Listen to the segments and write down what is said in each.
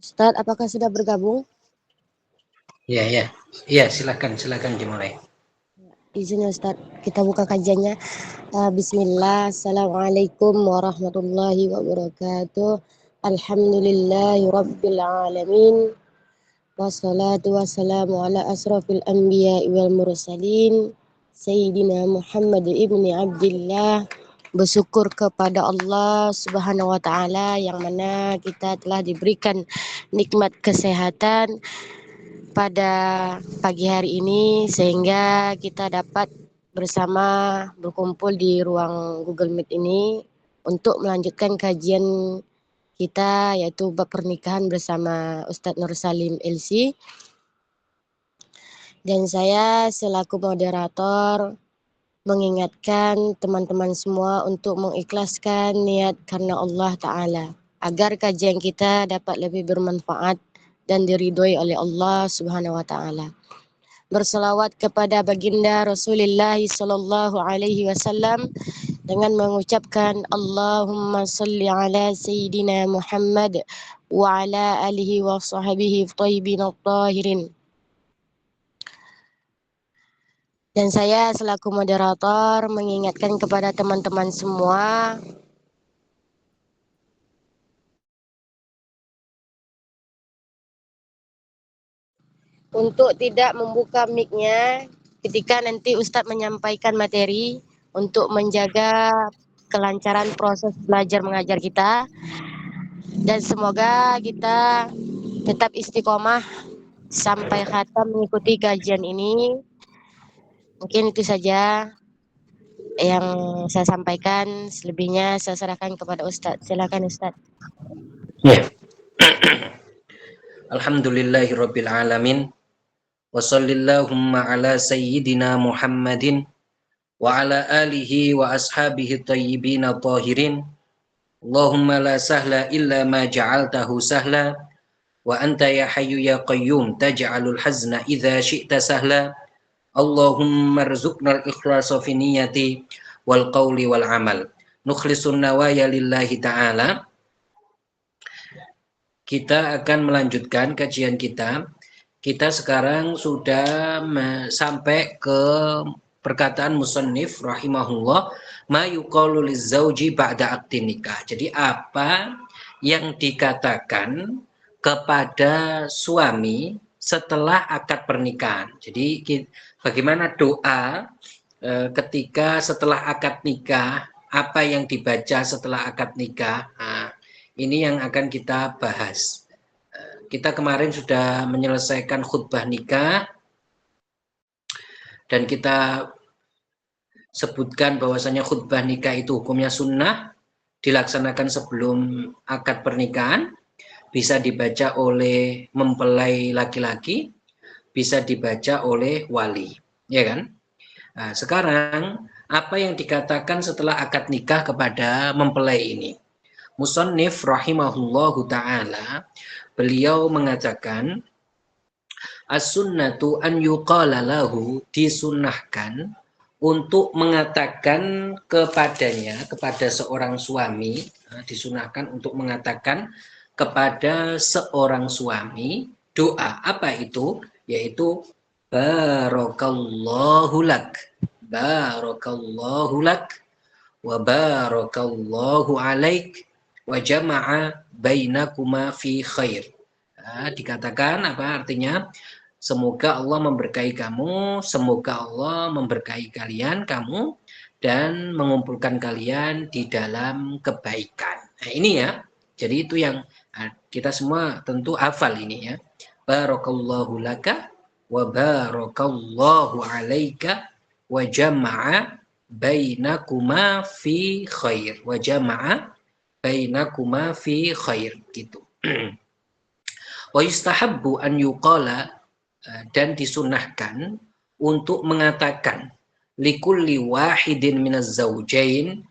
Ustaz, apakah sudah bergabung? Ya, silakan dimulai. Izin ya Ustaz, kita buka kajiannya. Bismillah, Assalamualaikum warahmatullahi wabarakatuh. Alhamdulillahi rabbil alamin. Wassalatu wassalamu ala asrafil anbiya wal mursalin. Sayyidina Muhammad ibni Abdillah. Bersyukur kepada Allah Subhanahu wa Ta'ala yang mana kita telah diberikan nikmat kesehatan pada pagi hari ini sehingga kita dapat bersama berkumpul di ruang Google Meet ini untuk melanjutkan kajian kita yaitu bab pernikahan bersama Ustadz Nur Salim LC, dan saya selaku moderator mengingatkan teman-teman semua untuk mengikhlaskan niat karena Allah Ta'ala agar kajian kita dapat lebih bermanfaat dan diridhoi oleh Allah Subhanahu wa Ta'ala. Berselawat kepada baginda Rasulullah sallallahu alaihi wasallam dengan mengucapkan Allahumma salli ala sayyidina Muhammad wa ala alihi wa sahbihi thayyibin at-tahirin. Dan saya selaku moderator mengingatkan kepada teman-teman semua untuk tidak membuka mic-nya ketika nanti Ustadz menyampaikan materi untuk menjaga kelancaran proses belajar mengajar kita, dan semoga kita tetap istiqomah sampai khatam mengikuti kajian ini. Mungkin itu saja yang saya sampaikan, selebihnya saya serahkan kepada Ustadz. Silakan Ustadz. Ya. Alhamdulillahirabbil alamin. Wa shallallahumma ala sayyidina Muhammadin wa ala alihi wa ashabihi thayyibin tahirin. Allahumma la sahla illa ma ja'altahu sahla wa anta ya hayyu ya qayyum taj'alul hazna idza syi'ta sahla. Allahumma rzuqnal ikhlasa fi niyyati wal qawli wal amal. Nukhlisun nawaya lillahi ta'ala. Kita akan melanjutkan kajian kita. Kita sekarang sudah sampai ke perkataan musannif rahimahullah, ma yuqalu lizzauji ba'da aqdin nikah. Jadi apa yang dikatakan kepada suami setelah akad pernikahan. Jadi bagaimana doa ketika setelah akad nikah, apa yang dibaca setelah akad nikah. Nah, ini yang akan kita bahas. Kita kemarin sudah menyelesaikan khutbah nikah dan kita sebutkan bahwasanya khutbah nikah itu hukumnya sunnah, dilaksanakan sebelum akad pernikahan, bisa dibaca oleh mempelai laki-laki, bisa dibaca oleh wali, ya kan? Nah, sekarang apa yang dikatakan setelah akad nikah kepada mempelai ini? Musannif rahimahullahu ta'ala, beliau mengatakan as-sunnatu an yuqala lahu, disunnahkan untuk mengatakan kepadanya, kepada seorang suami, disunahkan untuk mengatakan kepada seorang suami doa. Apa itu? Yaitu barakallahu lak, barakallahu lak, wa barakallahu alaik, wa jama'a bainakuma fi khair. Dikatakan apa artinya? Semoga Allah memberkahi kamu, semoga Allah memberkahi kalian, kamu, dan mengumpulkan kalian di dalam kebaikan. Nah, ini ya. Jadi itu yang kita semua tentu hafal ini ya. Barakallahu laka wa barakallahu alaika wa jama'a bainakuma fi khair. Wa jama'a bainakuma fi khair, gitu. Wa yustahabbu an yuqala, dan disunahkan untuk mengatakan likulli wahidin minaz zaujain,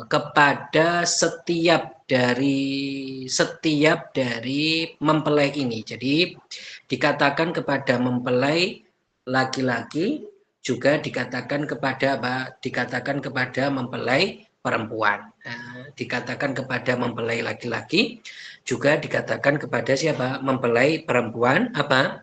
kepada setiap dari mempelai ini. Jadi dikatakan kepada mempelai laki-laki, juga dikatakan kepada apa? Dikatakan kepada mempelai perempuan. Dikatakan kepada mempelai laki-laki, juga dikatakan kepada siapa? Mempelai perempuan. Apa?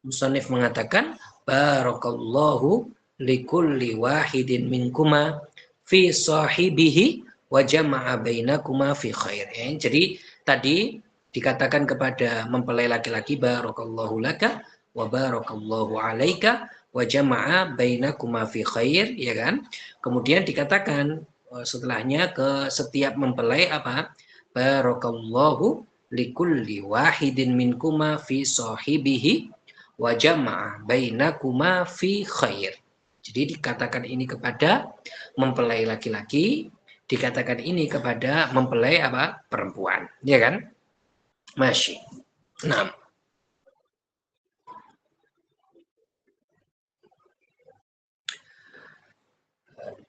Musannif mengatakan, barakallahu likulli wahidin minkuma fi sahibihi wa jama'a bainakuma fi khair. Jadi tadi dikatakan kepada mempelai laki-laki, barakallahu laka wa barakallahu alaika wa jama'a bainakuma fi khair, ya kan? Kemudian dikatakan setelahnya ke setiap mempelai apa? Barakallahu likulli wahidin minkuma fi sahibihi wa jama'a bainakuma fi khair. Jadi dikatakan ini kepada mempelai laki-laki, dikatakan ini kepada mempelai apa? Perempuan, ya kan? Masih. Nah,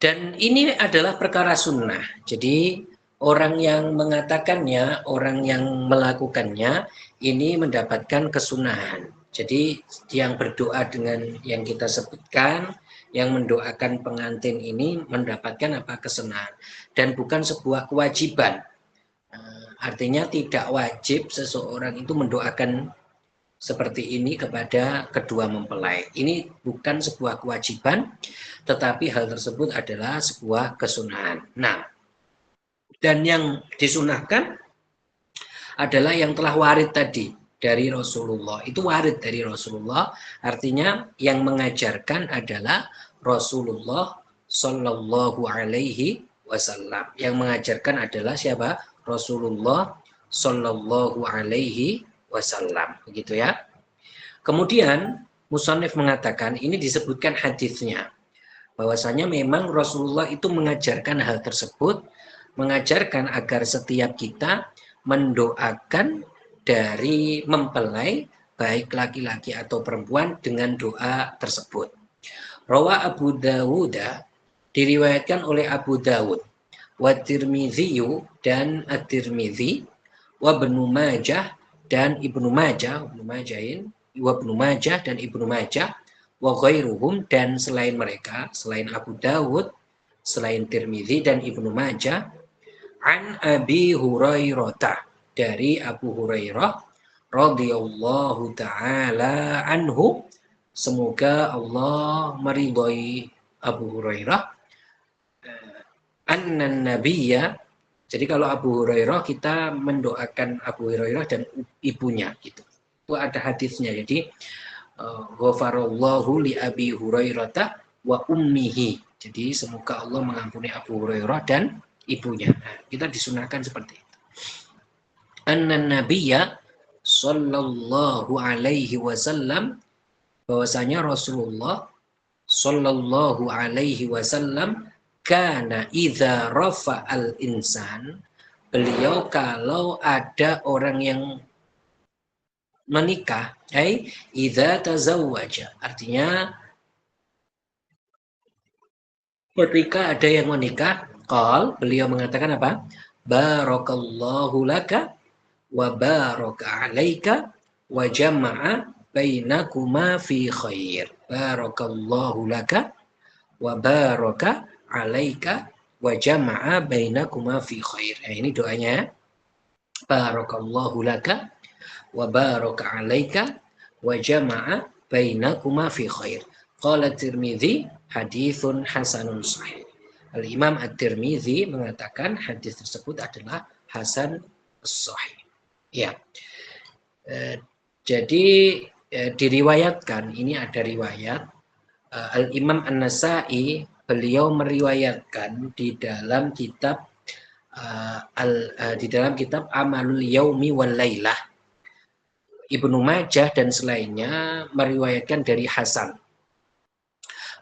dan ini adalah perkara sunnah. Jadi orang yang mengatakannya, orang yang melakukannya, ini mendapatkan kesunahan. Jadi yang berdoa dengan yang kita sebutkan, yang mendoakan pengantin ini mendapatkan apa? Kesunahan. Dan bukan sebuah kewajiban. Artinya tidak wajib seseorang itu mendoakan seperti ini kepada kedua mempelai. Ini bukan sebuah kewajiban, tetapi hal tersebut adalah sebuah kesunahan. Nah, dan yang disunahkan adalah yang telah warid tadi dari Rasulullah. Itu warid dari Rasulullah, artinya yang mengajarkan adalah Rasulullah Shallallahu Alaihi Wasallam. Yang mengajarkan adalah siapa? Rasulullah Shallallahu Alaihi Wasallam. Begitu ya. Kemudian Musannif mengatakan, ini disebutkan hadisnya, bahwasanya memang Rasulullah itu mengajarkan hal tersebut, mengajarkan agar setiap kita mendoakan dari mempelai, baik laki-laki atau perempuan, dengan doa tersebut. Rawa Abu Dawud, diriwayatkan oleh Abu Dawud, wa Tirmidzi dan At-Tirmidzi, wa Ibnu Majah dan Ibnu Majah, Ibnu Majah dan Ibnu Majah, wa ghairuhum dan selain mereka, selain Abu Dawud, selain Tirmidzi dan Ibnu Majah, an Abi Hurairah, dari Abu Hurairah radhiyallahu taala anhu, semoga Allah meridhai Abu Hurairah, annan nabiyya. Jadi kalau Abu Hurairah, kita mendoakan Abu Hurairah dan ibunya gitu. Itu ada hadisnya. Jadi ghafarallahu li Abi Hurairah wa ummihi. Jadi semoga Allah mengampuni Abu Hurairah dan ibunya. Nah, kita disunahkan seperti itu. Annan nabiyya sallallahu alaihi wasallam, bahwasanya Rasulullah sallallahu alaihi wasallam kana idza rafa'al insan, beliau kalau ada orang yang menikah, idza tazawwaja, artinya ketika ada yang menikah, beliau mengatakan apa? Barakallahu laka wa baraka alaika wa jama'a bainakuma fi khair. Barakallahu laka wa baraka alaika wa jama'a bainakuma fi khair. Nah, ini doanya. Barakallahu laka wa baraka alaika wa jama'a bainakuma fi khair. Qala Tirmidzi hadithun hasanun sahih. Al-Imam At-Tirmidzi mengatakan hadis tersebut adalah hasan sahih. Ya. Jadi diriwayatkan, ini ada riwayat Al-Imam An-Nasai, beliau meriwayatkan di dalam kitab Amalul Yaumi wal Lailah. Ibnu Majah dan selainnya meriwayatkan dari Hasan,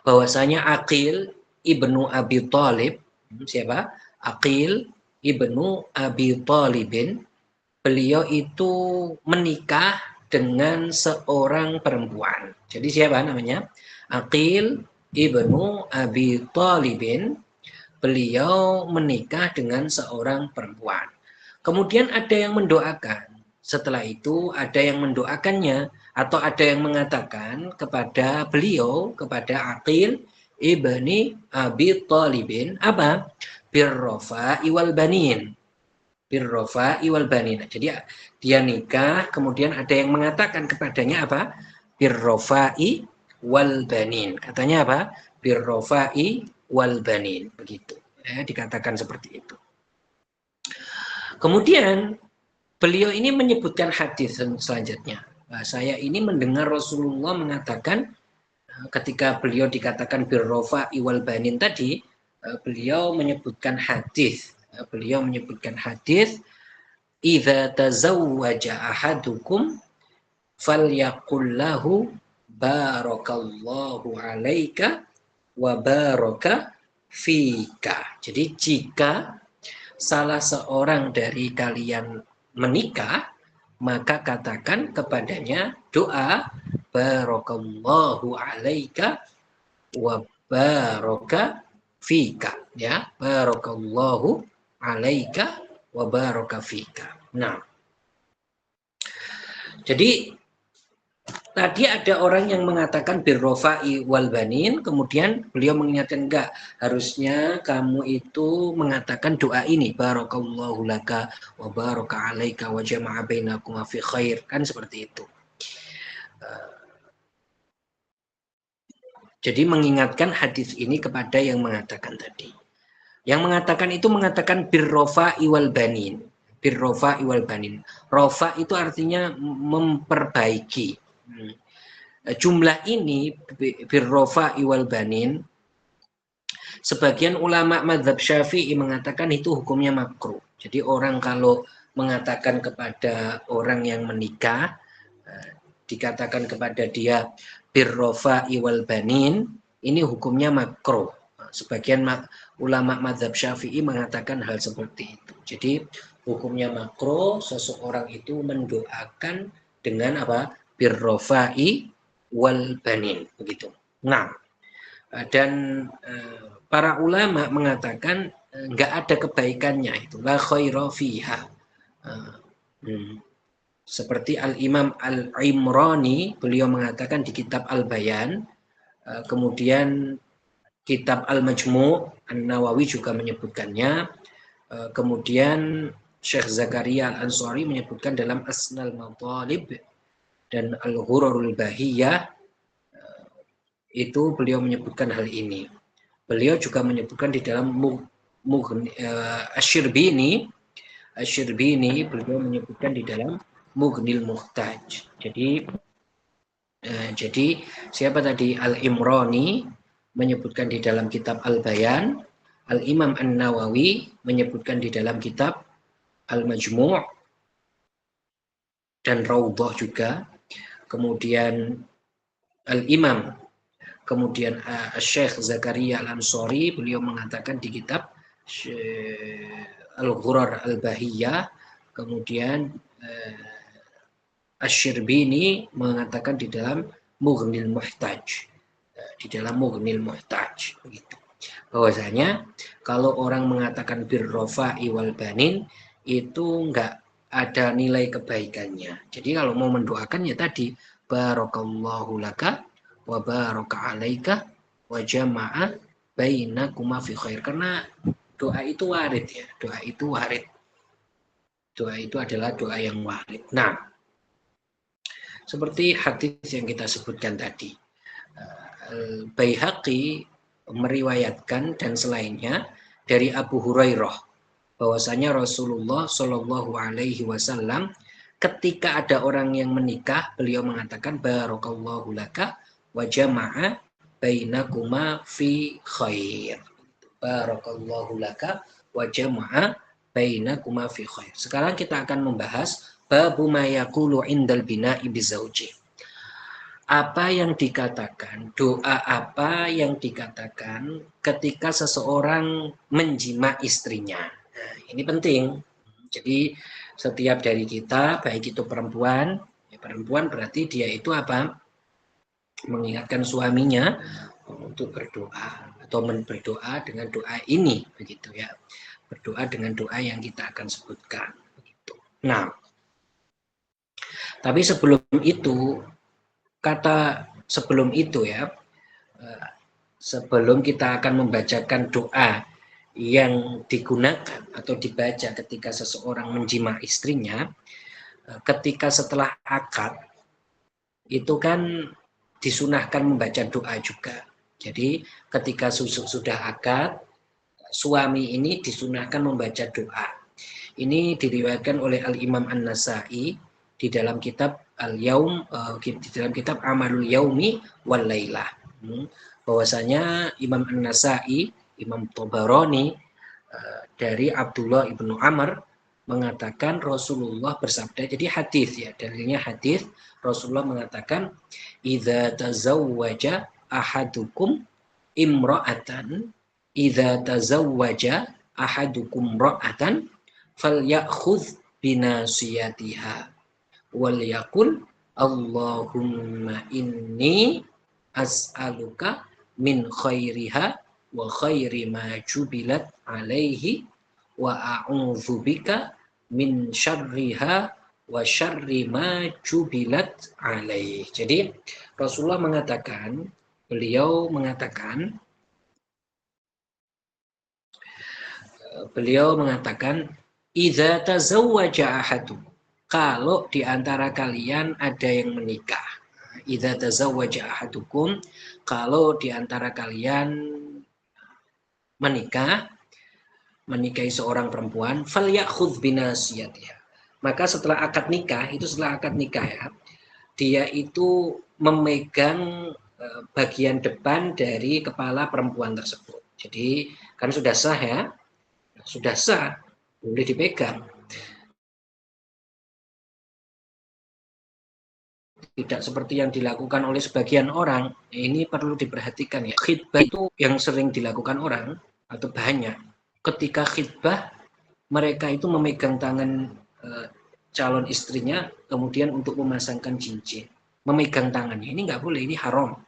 bahwasanya Aqil ibnu Abi Thalib, siapa? Aqil ibnu Abi Thalibin, beliau itu menikah dengan seorang perempuan. Jadi siapa namanya? Aqil ibnu Abi Thalibin, beliau menikah dengan seorang perempuan. Kemudian ada yang mendoakan. Setelah itu ada yang mendoakannya, atau ada yang mengatakan kepada beliau, kepada Aqil ibni Abi Thalibin, apa? birrofa'i wal banin. Birrofa'i wal banin. Jadi dia nikah, kemudian ada yang mengatakan kepadanya apa? Birrofa'i wal banin. Katanya apa? Birrofa'i wal banin. Begitu. Dikatakan seperti itu. Kemudian beliau ini menyebutkan hadis selanjutnya. Saya ini mendengar Rasulullah mengatakan ketika beliau dikatakan birrofa'i wal banin tadi, beliau menyebutkan hadis. Beliau menyebutkan hadis, idza tazawwaja ahadukum falyaqul lahu barakallahu alaika wa baraka fika. Jadi jika salah seorang dari kalian menikah, maka katakan kepadanya doa barakallahu alaika wa baraka fika, ya, barakallahu alaika wa baraka fika. Nah, jadi tadi ada orang yang mengatakan birrofa'i wal banin, kemudian beliau mengingatkan enggak, harusnya kamu itu mengatakan doa ini, barakallahu laka wa baraka alaika wa jama'a bainakum fi khair, kan seperti itu. Jadi mengingatkan hadis ini kepada yang mengatakan tadi. Yang mengatakan itu mengatakan birrofa'i wal banin. Birrofa'i wal banin. Rofa itu artinya memperbaiki. Jumlah ini birrofa'i wal banin, sebagian ulama mazhab Syafi'i mengatakan itu hukumnya makruh. Jadi orang kalau mengatakan kepada orang yang menikah, dikatakan kepada dia birrofa'i wal banin, ini hukumnya makruh. Sebagian ulama mazhab Syafi'i mengatakan hal seperti itu. Jadi hukumnya makruh seseorang itu mendoakan dengan apa? Birrofa'i wal banin, begitu. Nah, dan para ulama mengatakan nggak ada kebaikannya itu, la khaira fiha. Seperti Al-Imam Al-Imrani, beliau mengatakan di kitab Al-Bayan, kemudian kitab Al-Majmu' An-Nawawi juga menyebutkannya, kemudian Syekh Zakaria Al-Ansari menyebutkan dalam Asnal Matalib dan Al-Ghurarul Bahiyah, itu beliau menyebutkan hal ini. Beliau juga menyebutkan di dalam Asy-Syirbini, beliau menyebutkan di dalam Mughnil Muhtaj. Jadi siapa tadi? Al-Imrani menyebutkan di dalam kitab Al-Bayan, Al-Imam An-Nawawi menyebutkan di dalam kitab Al-Majmu' dan Raudhah juga. Kemudian Al-Imam, kemudian Syekh Zakaria Al-Ansari, beliau mengatakan di kitab Al-Ghurar Al-Bahiyah, kemudian Asy-Syirbini mengatakan di dalam Mughnil Muhtaj, begitu. Bahwasanya kalau orang mengatakan birrofa'i wal banin itu enggak ada nilai kebaikannya. Jadi kalau mau mendoakan ya tadi barakallahu laka wa baraka alaika wa jama'a bainakuma fi khair, karena doa itu warid ya, doa itu adalah doa yang warid. Nah, seperti hadis yang kita sebutkan tadi, Baihaqi meriwayatkan dan selainnya dari Abu Hurairah bahwasanya Rasulullah Shallallahu Alaihi Wasallam ketika ada orang yang menikah, beliau mengatakan barakallahu laka wa jama'a bainakuma fi khair. Barakallahu laka wa jama'a bainakuma fi khair. Sekarang kita akan membahas babu ma yaqulu indal bina'i bizauji. Apa yang dikatakan, doa apa yang dikatakan ketika seseorang menjima istrinya. Nah, ini penting. Jadi setiap dari kita, baik itu perempuan, ya perempuan berarti dia itu apa? Mengingatkan suaminya untuk berdoa atau berdoa dengan doa ini, begitu ya. Berdoa dengan doa yang kita akan sebutkan, begitu. Nah, tapi sebelum itu ya, sebelum kita akan membacakan doa yang digunakan atau dibaca ketika seseorang menjima istrinya, ketika setelah akad itu kan disunahkan membaca doa juga. Jadi ketika sudah akad, suami ini disunahkan membaca doa. Ini diriwayatkan oleh Al-Imam An-Nasai di dalam kitab Al-Yaum, di dalam kitab Amalul Yaumi wal Lailah. Bahwasanya Imam An-Nasai, Imam Tabarani dari Abdullah ibnu Amr mengatakan Rasulullah bersabda, jadi hadis ya, dalilnya hadis, Rasulullah mengatakan idza tazawwaja ahadukum imra'atan, idza tazawwaja ahadukum ra'atan falyakhudh binasiyatiha wal yaqul Allahumma inni as'aluka min khairiha wa khairi ma jubilat alaihi wa a'udzubika min syarriha wa syarri ma jubilat alaihi. Jadi Rasulullah mengatakan, beliau mengatakan idza tazawwaja ahadu, kalau di antara kalian ada yang menikah. Idza tazawwaja ahadukum, kalau di antara kalian menikahi seorang perempuan, falyakhudh binasiyatiha. Maka setelah akad nikah, ya, dia itu memegang bagian depan dari kepala perempuan tersebut. Jadi kan sudah sah ya, sudah sah, boleh dipegang. Tidak seperti yang dilakukan oleh sebagian orang, ini perlu diperhatikan ya. Khitbah itu yang sering dilakukan orang atau banyak. Ketika khitbah, mereka itu memegang tangan calon istrinya, kemudian untuk memasangkan cincin. Memegang tangannya, ini nggak boleh, ini haram.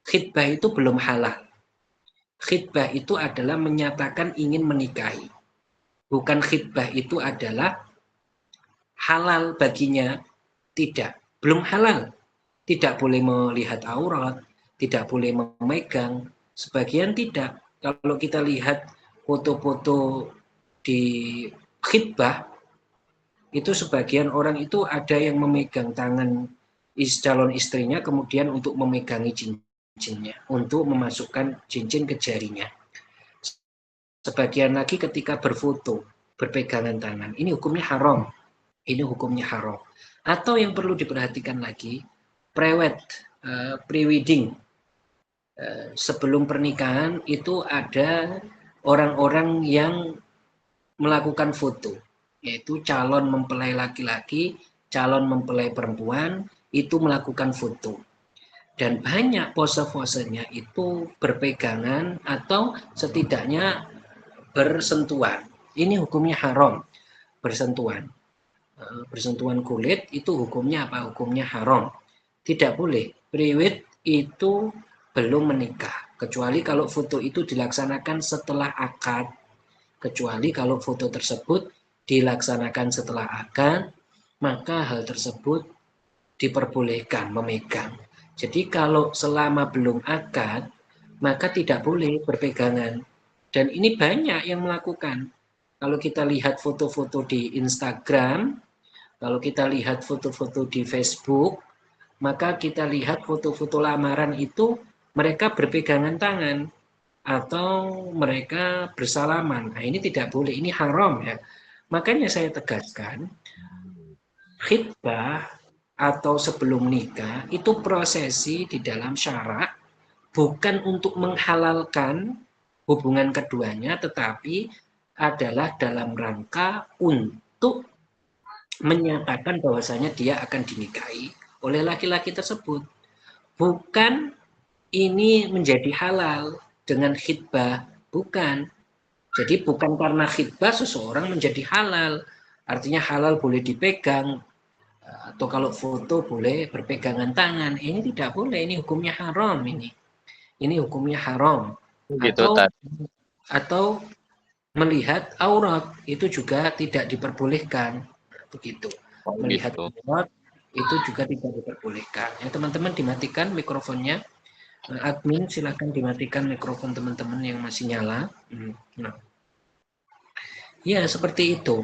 Khitbah itu belum halal. Khitbah itu adalah menyatakan ingin menikahi. Bukan khitbah itu adalah halal baginya, tidak. Belum halal. Tidak boleh melihat aurat, tidak boleh memegang, sebagian tidak. Kalau kita lihat foto-foto di khitbah, itu sebagian orang itu ada yang memegang tangan calon istrinya, kemudian untuk memegangi cincinnya, untuk memasukkan cincin ke jarinya. Sebagian lagi ketika berfoto, berpegangan tangan, ini hukumnya haram. Ini hukumnya haram. Atau yang perlu diperhatikan lagi, prewed, pre-wedding, sebelum pernikahan itu ada orang-orang yang melakukan foto, yaitu calon mempelai laki-laki, calon mempelai perempuan itu melakukan foto. Dan banyak pose-posenya itu berpegangan atau setidaknya bersentuhan. Ini hukumnya haram, bersentuhan. Bersentuhan kulit itu hukumnya apa? Hukumnya haram. Tidak boleh. Pre-wed itu belum menikah, kecuali kalau foto itu dilaksanakan setelah akad. Kecuali kalau foto tersebut dilaksanakan setelah akad, maka hal tersebut diperbolehkan memegang. Jadi kalau selama belum akad, maka tidak boleh berpegangan. Dan ini banyak yang melakukan. Kalau kita lihat foto-foto di Instagram, kalau kita lihat foto-foto di Facebook, maka kita lihat foto-foto lamaran itu mereka berpegangan tangan atau mereka bersalaman. Nah, ini tidak boleh, ini haram ya. Makanya saya tegaskan, khitbah atau sebelum nikah itu prosesi di dalam syarak bukan untuk menghalalkan hubungan keduanya, tetapi adalah dalam rangka untuk menyatakan bahwasanya dia akan dinikahi oleh laki-laki tersebut. Bukan ini menjadi halal dengan khitbah, bukan. Jadi bukan karena khitbah seseorang menjadi halal. Artinya halal boleh dipegang, atau kalau foto boleh berpegangan tangan. Ini tidak boleh, ini hukumnya haram ini. Ini hukumnya haram. Gitu, Atau melihat aurat itu juga tidak diperbolehkan. Begitu. Melihat aurat itu juga tidak diperbolehkan. Ya, teman-teman dimatikan mikrofonnya. Admin silakan dimatikan mikrofon teman-teman yang masih nyala. Nah. Ya, seperti itu.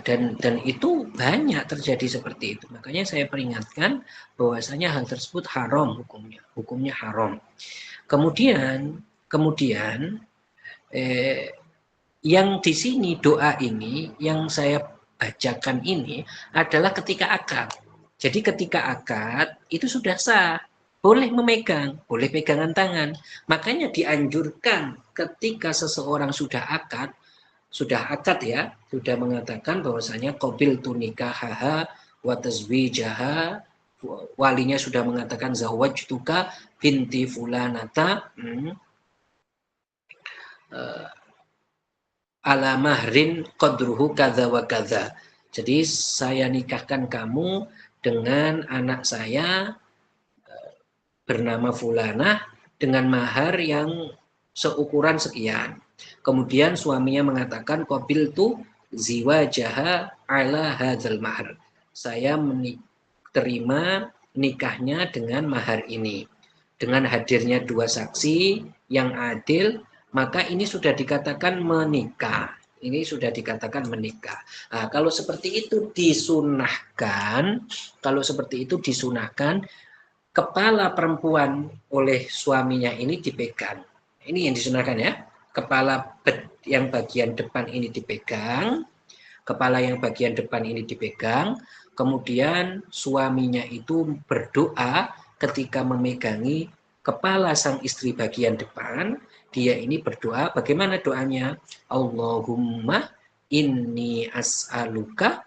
Dan itu banyak terjadi seperti itu. Makanya saya peringatkan bahwasanya hal tersebut haram hukumnya haram. Kemudian yang di sini doa ini yang saya bacakan ini adalah ketika akad. Jadi ketika akad itu sudah sah, boleh memegang, boleh pegangan tangan. Makanya dianjurkan ketika seseorang sudah akad ya, sudah mengatakan bahwasanya qabil tu nikahaha wa tazwijaha, walinya sudah mengatakan zawajtuka binti fulanata ala mahrin qadruhu kadza wa kadza. Jadi saya nikahkan kamu dengan anak saya bernama Fulanah dengan mahar yang seukuran sekian. Kemudian suaminya mengatakan qabil tu ziwajaha ala hadzal mahar. Saya terima nikahnya dengan mahar ini. Dengan hadirnya dua saksi yang adil, maka ini sudah dikatakan menikah. Ini sudah dikatakan menikah. Nah, kalau seperti itu disunahkan, kepala perempuan oleh suaminya ini dipegang. Ini yang disunahkan ya. Kepala yang bagian depan ini dipegang, kepala yang bagian depan ini dipegang, kemudian suaminya itu berdoa ketika memegangi kepala sang istri bagian depan, dia ini berdoa, bagaimana doanya? Allahumma inni as'aluka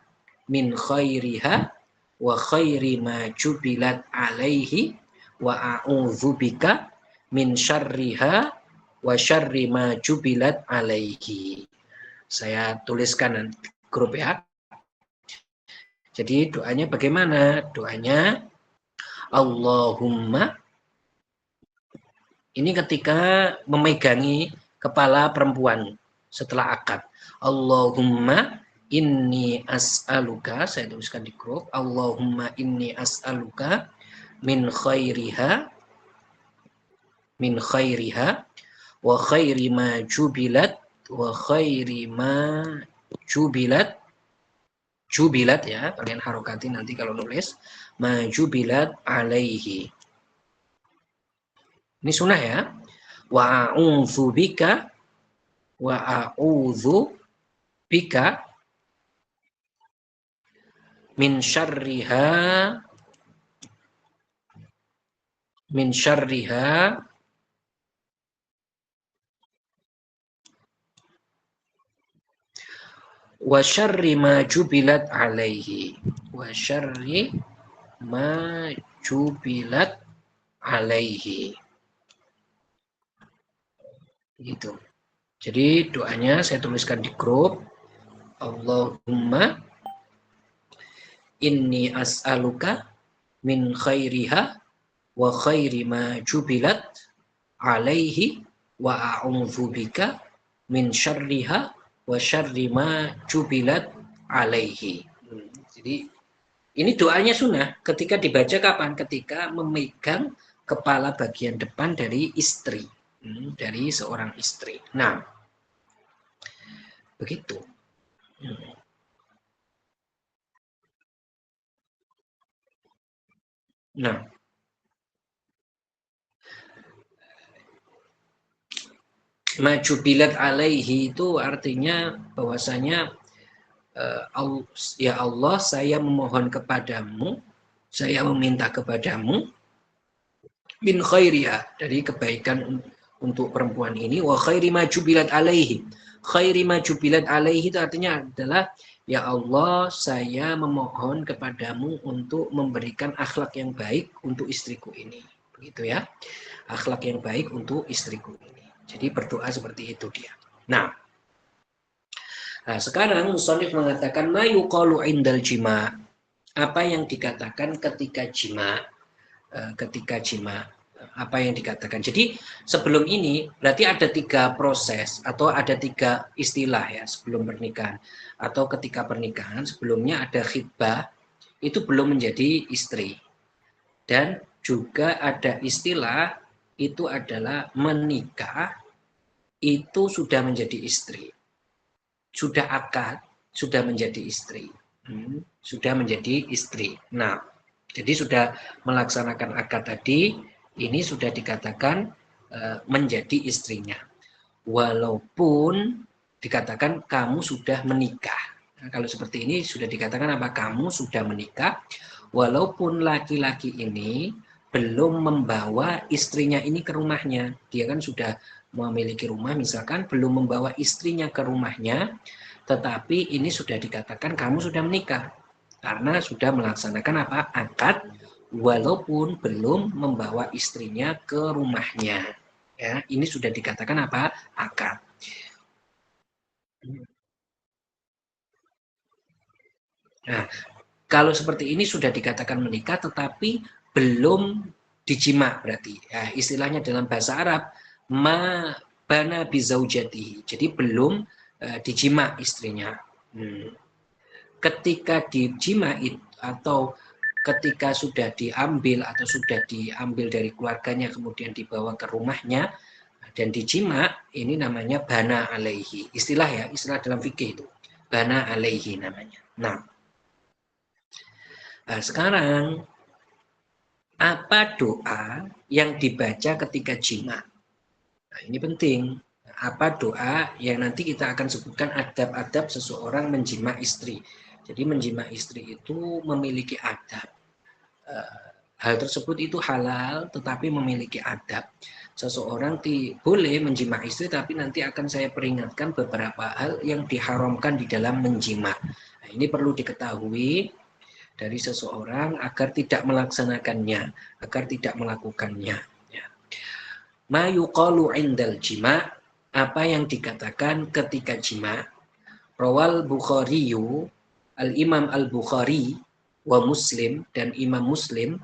min khairiha wa khairi ma jubilat alaihi wa a'udzubika min syarriha wa syarri ma jubilat alaihi. Saya tuliskan nanti grup ya. Jadi doanya bagaimana? Doanya Allahumma, ini ketika memegangi kepala perempuan setelah akad. Allahumma inni as'aluka, saya tuliskan di grup, Allahumma inni as'aluka min khairiha wa khairi ma jubilat jubilat ya, kalian harokati nanti kalau nulis majubilat alaihi. Ini sunnah ya. Wa a'udzu bika min syarriha wa syarri ma jubilat alaihi. Wa syarri ma jubilat alaihi. Gitu. Jadi doanya saya tuliskan di grup. Allahumma inni as'aluka min khairiha wa khairi ma jubilat alaihi wa a'udzu bika min syarriha wa syarri ma jubilat alaihi. Jadi ini doanya sunnah ketika dibaca kapan? Ketika memegang kepala bagian depan dari istri, dari seorang istri. Nah, begitu. Nah, majubilat alaihi itu artinya bahwasanya ya Allah, saya memohon kepadamu, saya meminta kepadamu min khairiha, dari kebaikan untuk perempuan ini, wa khairi ma jubilat alaihi. Khairi ma jubilat alaihi itu artinya adalah ya Allah, saya memohon kepadamu untuk memberikan akhlak yang baik untuk istriku ini. Begitu ya. Akhlak yang baik untuk istriku ini. Jadi berdoa seperti itu dia. Nah, sekarang musannif mengatakan ma yuqalu indal jima. Apa yang dikatakan ketika jima? Apa yang dikatakan? Jadi sebelum ini berarti ada 3 proses atau ada 3 istilah ya sebelum pernikahan atau ketika pernikahan. Sebelumnya ada khitbah, itu belum menjadi istri, dan juga ada istilah itu adalah menikah, itu sudah menjadi istri. sudah akad, sudah menjadi istri. Sudah menjadi istri. Nah, jadi sudah melaksanakan akad tadi, ini sudah dikatakan menjadi istrinya. Walaupun dikatakan kamu sudah menikah. Nah, kalau seperti ini sudah dikatakan apa? Kamu sudah menikah, walaupun laki-laki ini belum membawa istrinya ini ke rumahnya. Dia kan sudah memiliki rumah, misalkan belum membawa istrinya ke rumahnya, tetapi ini sudah dikatakan kamu sudah menikah karena sudah melaksanakan apa? Akad, walaupun belum membawa istrinya ke rumahnya. Ya, ini sudah dikatakan apa? Akad. Nah, kalau seperti ini sudah dikatakan menikah tetapi belum dijima berarti. Ya, istilahnya dalam bahasa Arab ma bana bizaujati. Jadi belum dijima istrinya. Ketika dijima atau ketika sudah diambil atau sudah diambil dari keluarganya kemudian dibawa ke rumahnya dan dijima, ini namanya bana alaihi. Istilah ya, istilah dalam fikih itu. Bana alaihi namanya. Nah, sekarang apa doa yang dibaca ketika jima? Nah, ini penting. Apa doa yang nanti kita akan sebutkan adab-adab seseorang menjima istri. Jadi menjima istri itu memiliki adab. Hal tersebut itu halal tetapi memiliki adab. Seseorang boleh menjima istri tapi nanti akan saya peringatkan beberapa hal yang diharamkan di dalam menjima. Nah, ini perlu diketahui dari seseorang agar tidak melaksanakannya, agar tidak melakukannya. Ya. Ma yuqalu indal jima, apa yang dikatakan ketika jima. Rawal Bukhariyu, Al-Imam Al-Bukhari wa Muslim dan Imam Muslim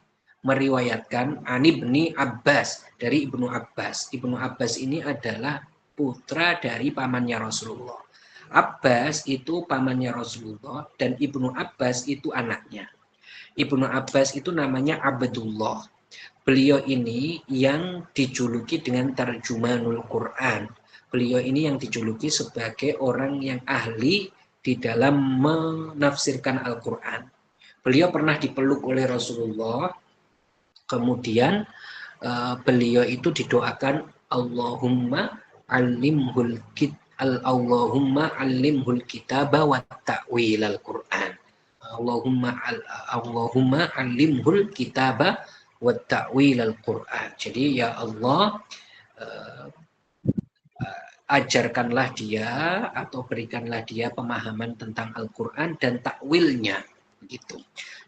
meriwayatkan Ibni Abbas, dari Ibnu Abbas. Ibnu Abbas ini adalah putra dari pamannya Rasulullah. Abbas itu pamannya Rasulullah dan Ibnu Abbas itu anaknya. Ibnu Abbas itu namanya Abdullah. Beliau ini yang dijuluki dengan Tarjumanul Quran. Beliau ini yang dijuluki sebagai orang yang ahli di dalam menafsirkan Al-Quran. Beliau pernah dipeluk oleh Rasulullah, kemudian beliau itu didoakan Allahumma alimhul Allahumma alimhul kitaba wa ta'wil al-Quran. Allahumma alimhul kitaba wa ta'wil al-Quran. Jadi ya Allah, ajarkanlah dia atau berikanlah dia pemahaman tentang Al-Quran dan takwilnya, gitu.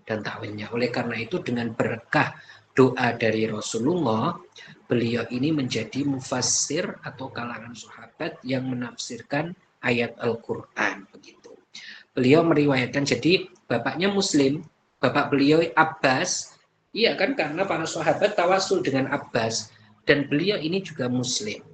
Dan takwilnya. Oleh karena itu dengan berkah doa dari Rasulullah, beliau ini menjadi mufassir atau kalangan sahabat yang menafsirkan ayat Al-Quran, begitu. Beliau meriwayatkan, jadi bapaknya Muslim, bapak beliau Abbas, iya kan, karena para sahabat tawasul dengan Abbas, dan beliau ini juga Muslim.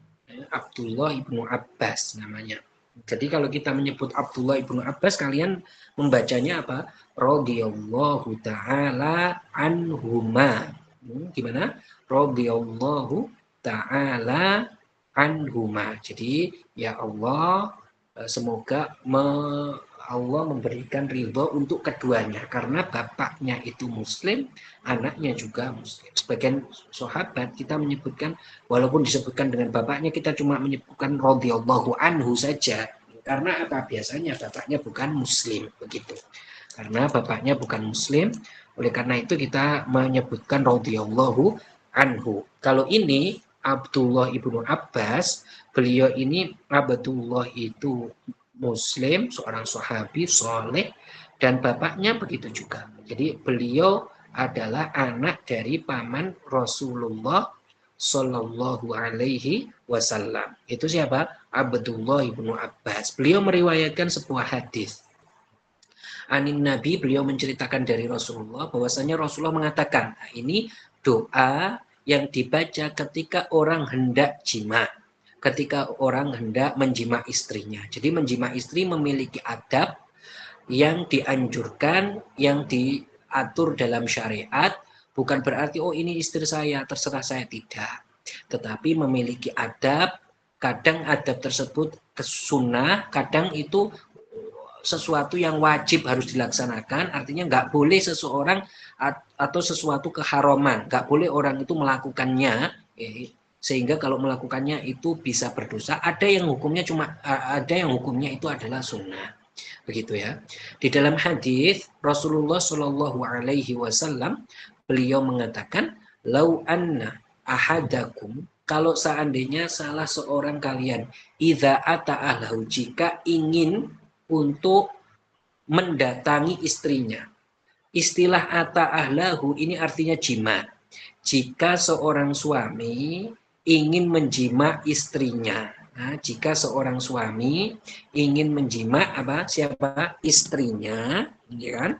Abdullah ibnu Abbas namanya. Jadi kalau kita menyebut Abdullah ibnu Abbas, kalian membacanya apa? Radhiyallahu ta'ala anhuma. Gimana? Radhiyallahu ta'ala anhuma. Jadi ya Allah, semoga Allah memberikan ridho untuk keduanya karena bapaknya itu Muslim, anaknya juga Muslim. Sebagian sahabat kita menyebutkan, walaupun disebutkan dengan bapaknya, kita cuma menyebutkan radhiyallahu anhu saja karena apa, biasanya bapaknya bukan Muslim, begitu. Karena bapaknya bukan Muslim, oleh karena itu kita menyebutkan radhiyallahu anhu. Kalau ini Abdullah ibnu Abbas, beliau ini Abdullah itu Muslim, seorang sahabi soleh, dan bapaknya begitu juga. Jadi beliau adalah anak dari paman Rasulullah Shallallahu Alaihi Wasallam. Itu siapa? Abdullah ibnu Abbas. Beliau meriwayatkan sebuah hadis. Anin Nabi, beliau menceritakan dari Rasulullah bahwasanya Rasulullah mengatakan, nah ini doa yang dibaca ketika orang hendak jima, ketika orang hendak menjima istrinya. Jadi menjima istri memiliki adab yang dianjurkan, yang diatur dalam syariat, bukan berarti oh ini istri saya, terserah saya, tidak. Tetapi memiliki adab, Kadang adab tersebut sunnah, kadang itu sesuatu yang wajib harus dilaksanakan, artinya nggak boleh seseorang atau sesuatu keharuman, nggak boleh orang itu melakukannya, sehingga kalau melakukannya itu bisa berdosa. Ada yang hukumnya itu adalah sunnah, begitu ya. Di dalam hadis Rasulullah Shallallahu Alaihi Wasallam beliau mengatakan, lau anna ahadakum, kalau seandainya salah seorang kalian idza ata ahlahu, jika ingin untuk mendatangi istrinya. Istilah ata ahlahu ini artinya jima. Jika seorang suami ingin menjima istrinya. Nah, jika seorang suami ingin menjima siapa? Istrinya, ya kan?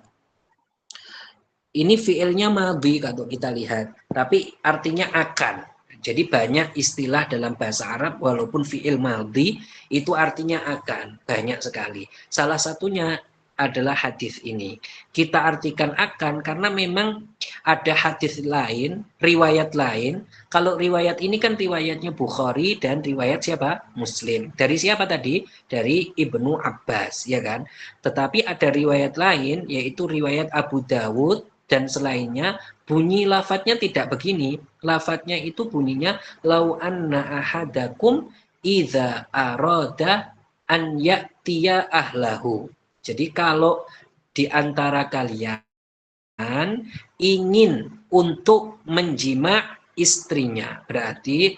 Ini fiilnya madhi kalau kita lihat, tapi artinya akan. Jadi banyak istilah dalam bahasa Arab walaupun fiil madhi itu artinya akan, banyak sekali. Salah satunya adalah hadis ini. Kita artikan akan karena memang ada hadis lain, riwayat lain. Kalau riwayat ini kan riwayatnya Bukhari dan riwayat siapa? Muslim. Dari siapa tadi? Dari Ibnu Abbas, ya kan? Tetapi ada riwayat lain yaitu riwayat Abu Dawud dan selainnya, bunyi lafadznya tidak begini. Lafadznya itu bunyinya lau anna ahadakum idza arada an ya'tiya ahlahu. Jadi kalau di antara kalian ingin untuk menjima istrinya, berarti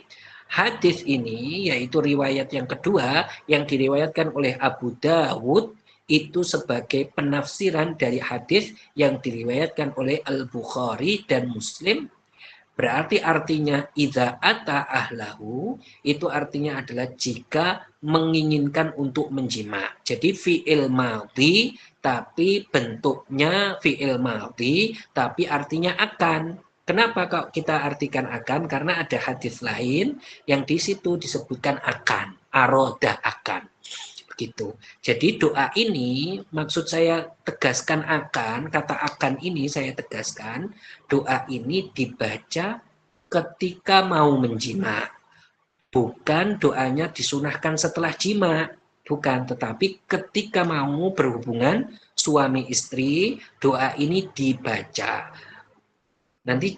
hadis ini yaitu riwayat yang kedua yang diriwayatkan oleh Abu Dawud itu sebagai penafsiran dari hadis yang diriwayatkan oleh Al-Bukhari dan Muslim. Berarti artinya idza ata ahlahu itu artinya adalah jika menginginkan untuk menjima. Jadi fi'il madhi tapi bentuknya fi'il madhi tapi artinya akan. Kenapa kalau kita artikan akan? Karena ada hadis lain yang di situ disebutkan akan, aroda akan. Gitu. Jadi doa ini maksud saya tegaskan akan, kata akan ini saya tegaskan, doa ini dibaca ketika mau menjima. Bukan doanya disunahkan setelah jima, bukan, tetapi ketika mau berhubungan suami istri, doa ini dibaca. Nanti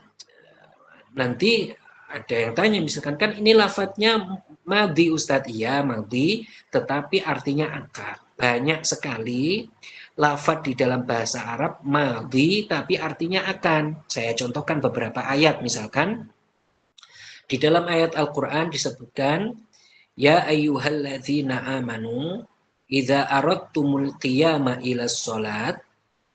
ada yang tanya misalkan kan ini lafadznya madhi Ustadz, iya madhi tetapi artinya akan. Banyak sekali lafadz di dalam bahasa Arab madhi tapi artinya akan. Saya contohkan beberapa ayat, misalkan di dalam ayat Al-Quran disebutkan ya ayyuhalladzina amanu idza aradtumul qiyama ilas sholat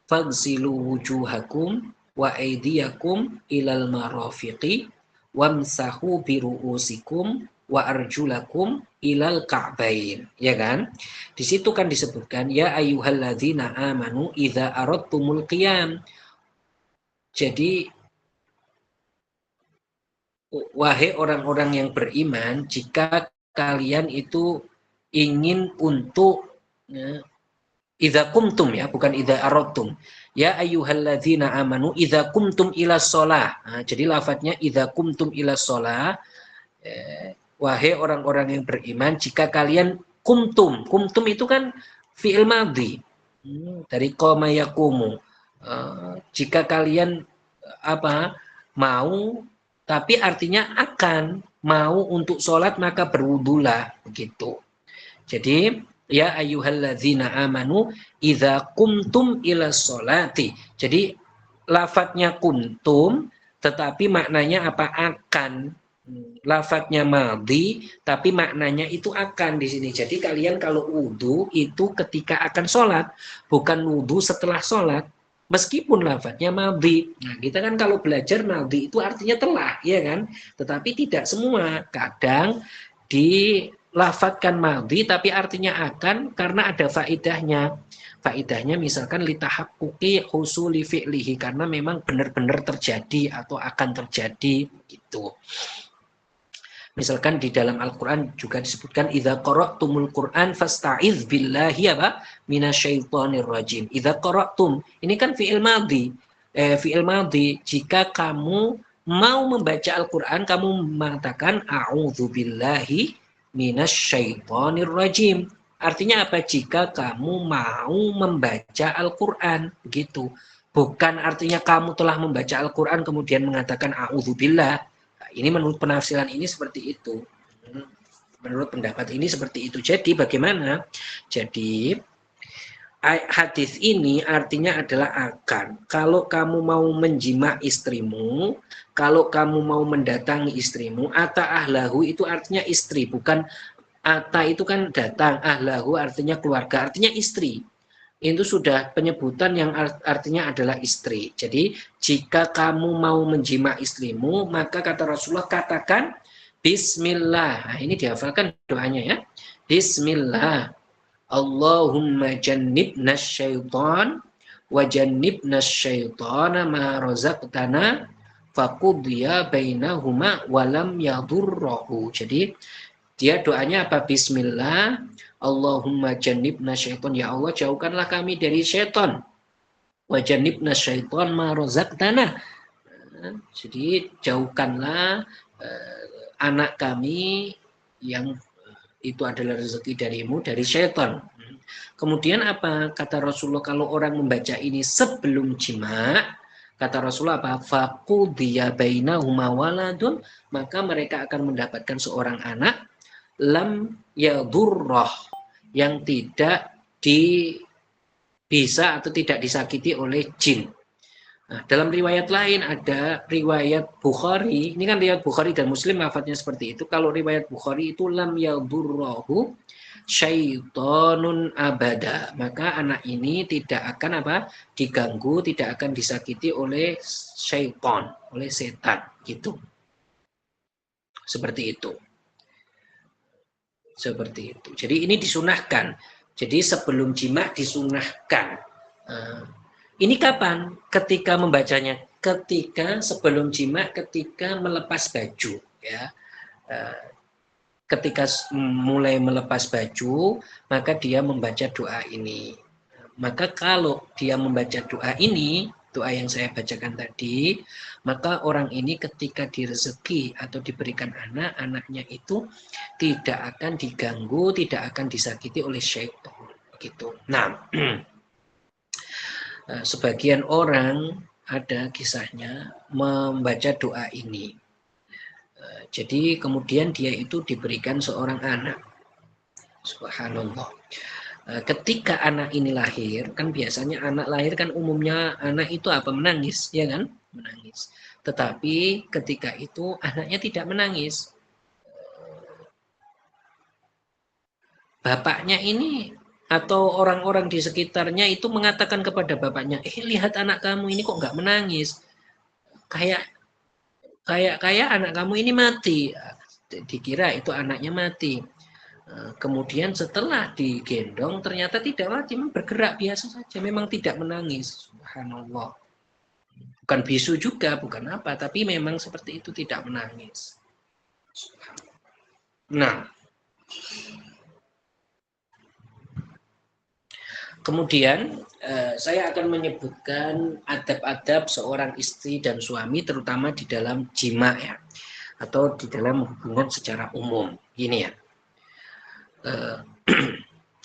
faghsilu wujuhakum wa aydiyakum ilal marafiqi wamsahu biru'usikum wa arjulakum ilal ka'bain, ya kan? Di situ kan disebutkan ya ayyuhalladzina amanu idza aradtumul qiyam. Jadi wahai orang-orang yang beriman, jika kalian itu ingin untuk idza kumtum, ya, bukan idza aradtum. Ya ayyuhalladzina amanu idza kumtum ila shalah. Nah, jadi lafadznya idza kumtum ila shalah. Wahai orang-orang yang beriman, jika kalian kumtum. Kumtum itu kan fi'il madhi. Dari qama yaqumu. Jika kalian mau, tapi artinya akan mau untuk sholat maka berwudulah, begitu. Jadi ya ayyuhalladzina amanu idza kumtum ila sholati. Jadi lafadznya kumtum tetapi maknanya apa? Akan. Lafadznya madhi tapi maknanya itu akan di sini. Jadi kalian kalau wudu itu ketika akan sholat, bukan wudu setelah sholat. Meskipun lafadznya madhi. Nah, kita kan kalau belajar madhi itu artinya telah, ya kan? Tetapi tidak semua. Kadang dilafadzkan madhi tapi artinya akan karena ada faidahnya. Faidahnya misalkan litahaqquqi husuli fi'lihi, karena memang benar-benar terjadi atau akan terjadi gitu. Misalkan di dalam Al-Quran juga disebutkan idza qara'tumul Qur'an fasta'iz billahi minasyaitonir rajim. Idza qara'tum, ini kan fi'il madhi. Fi'il madhi, jika kamu mau membaca Al-Quran, kamu mengatakan a'udzu billahi minasyaitonir rajim. Artinya apa? Jika kamu mau membaca Al-Qur'an, begitu. Bukan artinya kamu telah membaca Al-Qur'an kemudian mengatakan a'udzubillah. Nah, ini menurut penafsiran ini seperti itu. Menurut pendapat ini seperti itu. Jadi bagaimana? Jadi hadis ini artinya adalah akan. Kalau kamu mau menjima istrimu, kalau kamu mau mendatangi istrimu, ata ahlahu itu artinya istri, bukan ata itu kan datang, ahlahu artinya keluarga, artinya istri. Itu sudah penyebutan yang artinya adalah istri. Jadi jika kamu mau menjima istrimu, maka kata Rasulullah katakan Bismillah. Nah, ini dihafalkan doanya ya. Bismillah. Allahumma jannibna syaitan wa jannibna syaitana ma razaqtana faqudhiya bainahuma walam yadurrahu. Jadi dia doanya apa? Bismillah, Allahumma jannibna syaitan, ya Allah jauhkanlah kami dari syaitan. Wa jannibna syaitan ma razaqtana. Jadi jauhkanlah anak kami yang itu adalah rezeki darimu dari syaitan. Kemudian apa kata Rasulullah kalau orang membaca ini sebelum jima, kata Rasulullah apa? Faqudhiya bainahuma waladun, maka mereka akan mendapatkan seorang anak lam yadurrah, yang tidak bisa atau tidak disakiti oleh jin. Nah, dalam riwayat lain ada riwayat Bukhari, ini kan riwayat Bukhari dan Muslim lafadznya seperti itu. Kalau riwayat Bukhari itu lam yadurrahu syaitonun abada, maka anak ini tidak akan apa? Diganggu, tidak akan disakiti oleh syaiton, oleh setan gitu. Seperti itu. Seperti itu. Jadi ini disunahkan. Jadi sebelum jima disunahkan. Ini kapan? Ketika membacanya, ketika sebelum jima, ketika melepas baju, ya. Ketika mulai melepas baju, maka dia membaca doa ini. Maka kalau dia membaca doa ini, doa yang saya bacakan tadi, maka orang ini ketika direzeki atau diberikan anak, anaknya itu tidak akan diganggu, tidak akan disakiti oleh syaitan. Gitu. Nah, sebagian orang ada kisahnya membaca doa ini. Jadi kemudian dia itu diberikan seorang anak. Subhanallah. Ketika anak ini lahir, kan biasanya anak lahir kan umumnya anak itu apa? Menangis, ya kan? Menangis. Tetapi ketika itu anaknya tidak menangis. Bapaknya ini atau orang-orang di sekitarnya itu mengatakan kepada bapaknya, lihat anak kamu ini kok nggak menangis. Kayak anak kamu ini mati. Dikira itu anaknya mati. Kemudian setelah digendong ternyata tidak mati, bergerak biasa saja, memang tidak menangis. Subhanallah. Bukan bisu juga, bukan apa, tapi memang seperti itu, tidak menangis. Nah, kemudian saya akan menyebutkan adab-adab seorang istri dan suami, terutama di dalam jima ya, atau di dalam hubungan secara umum. Gini ya,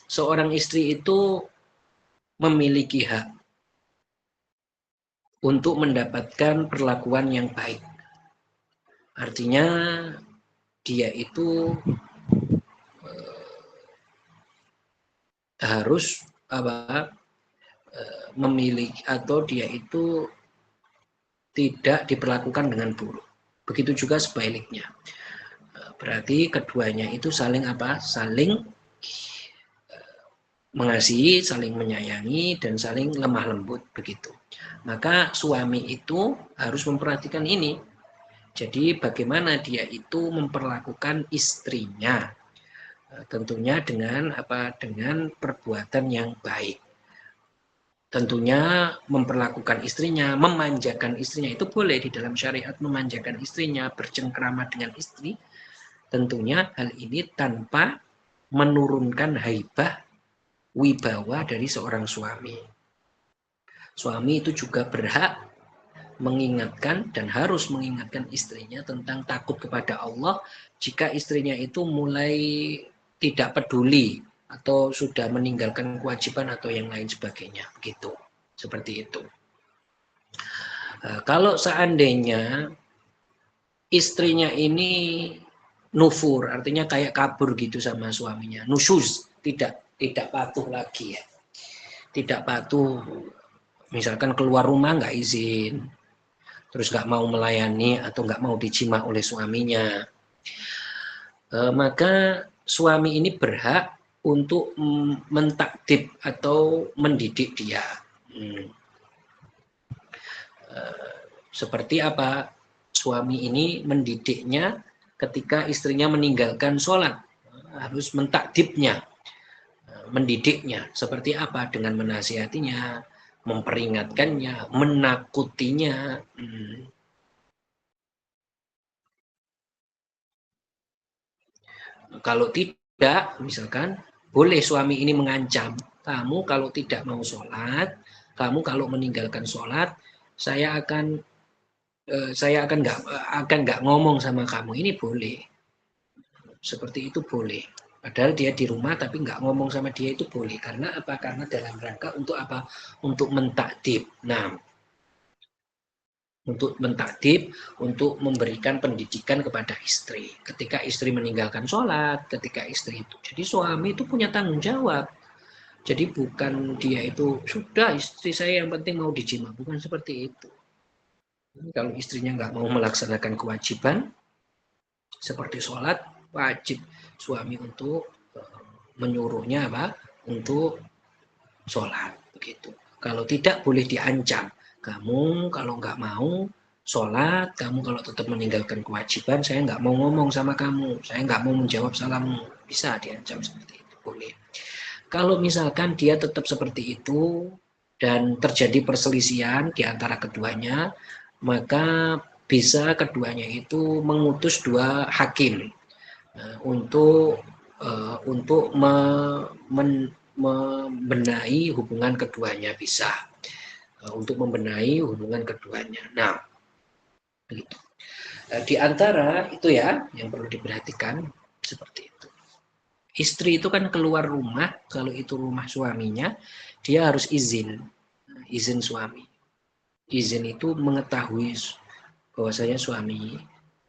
seorang istri itu memiliki hak untuk mendapatkan perlakuan yang baik. Artinya dia itu harus memiliki, atau dia itu tidak diperlakukan dengan buruk. Begitu juga sebaliknya. Berarti keduanya itu saling saling mengasihi, saling menyayangi, dan saling lemah lembut, begitu. Maka suami itu harus memperhatikan ini. Jadi bagaimana dia itu memperlakukan istrinya, tentunya dengan dengan perbuatan yang baik. Tentunya memperlakukan istrinya, memanjakan istrinya, itu boleh di dalam syariat, memanjakan istrinya, bercengkrama dengan istri. Tentunya hal ini tanpa menurunkan haibah, wibawa dari seorang suami. Suami itu juga berhak mengingatkan dan harus mengingatkan istrinya tentang takut kepada Allah jika istrinya itu mulai tidak peduli atau sudah meninggalkan kewajiban atau yang lain sebagainya, begitu. Seperti itu. Kalau seandainya istrinya ini nufur, artinya kayak kabur gitu sama suaminya, nusyuz, tidak patuh lagi ya, tidak patuh, misalkan keluar rumah nggak izin, terus nggak mau melayani atau nggak mau dijima oleh suaminya, maka suami ini berhak untuk mentakdib atau mendidik dia. Seperti apa? Suami ini mendidiknya ketika istrinya meninggalkan sholat, harus mentakdibnya, mendidiknya. Seperti apa? Dengan menasihatinya, memperingatkannya, menakutinya. Kalau tidak, misalkan, boleh suami ini mengancam, kamu kalau tidak mau sholat, kamu kalau meninggalkan sholat, saya akan nggak ngomong sama kamu. Ini boleh, seperti itu boleh. Padahal dia di rumah tapi nggak ngomong sama dia itu boleh. Karena apa? Karena dalam rangka untuk apa? Untuk mentakdib. Nah, untuk mentakdib, untuk memberikan pendidikan kepada istri. Ketika istri meninggalkan sholat, ketika istri itu. Jadi suami itu punya tanggung jawab. Jadi bukan dia itu, sudah istri saya yang penting mau dijima. Bukan seperti itu. Kalau istrinya nggak mau melaksanakan kewajiban, seperti sholat, wajib suami untuk menyuruhnya apa? Untuk sholat. Begitu. Kalau tidak boleh diancam. Kamu kalau nggak mau sholat, kamu kalau tetap meninggalkan kewajiban, saya nggak mau ngomong sama kamu, saya nggak mau menjawab salammu. Bisa diancam seperti itu, boleh. Kalau misalkan dia tetap seperti itu dan terjadi perselisihan di antara keduanya, maka bisa keduanya itu mengutus dua hakim untuk membenahi hubungan keduanya, bisa untuk membenahi hubungan keduanya. Nah, begitu. Di antara itu ya yang perlu diperhatikan seperti itu. Istri itu kan keluar rumah, kalau itu rumah suaminya, dia harus izin suami. Izin itu mengetahui bahwasanya suami